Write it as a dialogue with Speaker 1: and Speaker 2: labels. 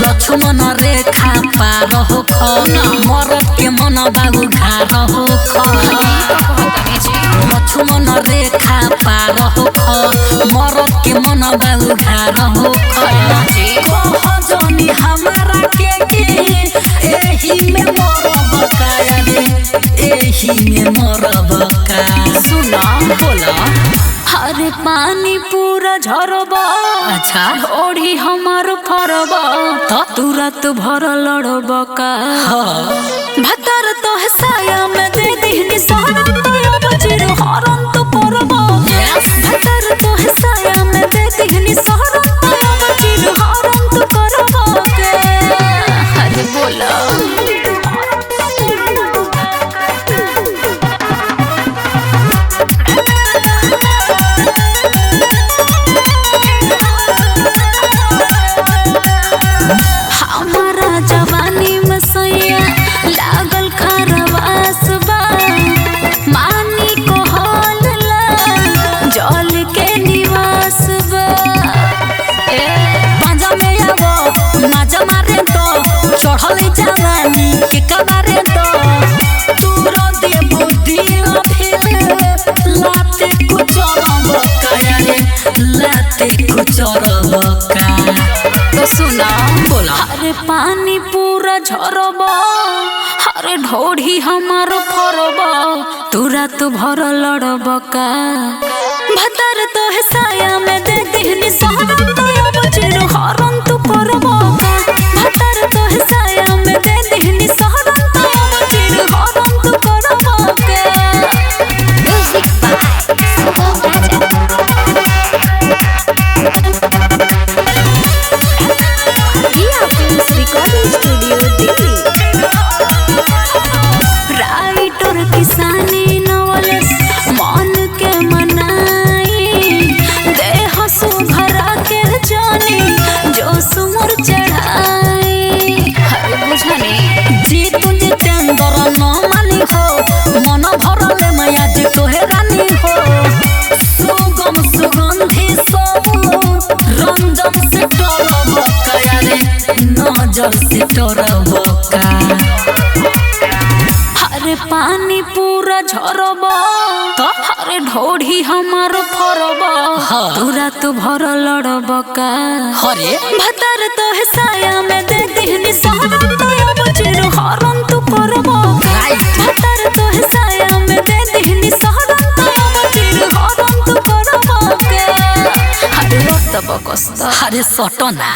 Speaker 1: लक्ष्मण रेखा पार हो मरद के मन बाबू घार हो लक्ष्मण रेखा पार हो मरद के मन बाबू घार हो जनी हमारा के एही में मरब का रे एही में मरब का सुना बोला
Speaker 2: हरे पानी पूरा झरब
Speaker 1: अच्छा
Speaker 2: ओढ़ी हमार फरब
Speaker 1: तो
Speaker 2: तुरंत भर लड़ब का भतर तो साया में दे दीनी सहरन तो अब चिर हरन तो परब भतर तो साया में दे दीनी सहरन तो अब चिर हरन तो करब के हरे बोला हमारा जवानी में सैया लागल खरवास बा मानी को हाल ला जल के निवास बा
Speaker 1: पांजा में आवो माजा मारे तो चढ़ल जवानी के कबारे तो तूरो दे बुद्धि अभी लाते कुचरब का रे लाते कुचरब का
Speaker 2: तो सुना
Speaker 1: बोला
Speaker 2: अरे पानी पूरा झरब अरे ढोढ़ी हमार फरब तुरंत भर लड़ब का भतर तो साया में दे दीनी सहरन तो अब चिर हरन तो करब का भतर तो साया में दे दीनी सहरन तो अब चिर हरन तो करब का music by recording studio Delhi writer किसानी नवलस मन के मनाई देह सुभरा के जानी जो सुमर चढ़ाई हरे बुझानी
Speaker 1: जी तुझ चंदर न मानी हो मन भरले माया जी तोहे रानी हो सुगम सुगंधी सब रंजन से टरब का रे नजर से टरब का
Speaker 2: हरे पानी पूरा झरब
Speaker 1: तो
Speaker 2: हरे ढोढ़ी हमार फरब तुरंत भर लड़ब का
Speaker 1: हरे
Speaker 2: भतर तो साया में दे दीनी सहरन तो अब चिर हरन तो करब भतर तो साया में दे दीनी सहरन तो अब चिर हरन तो करब के हरे रक्त बकस्त
Speaker 1: हरे सटना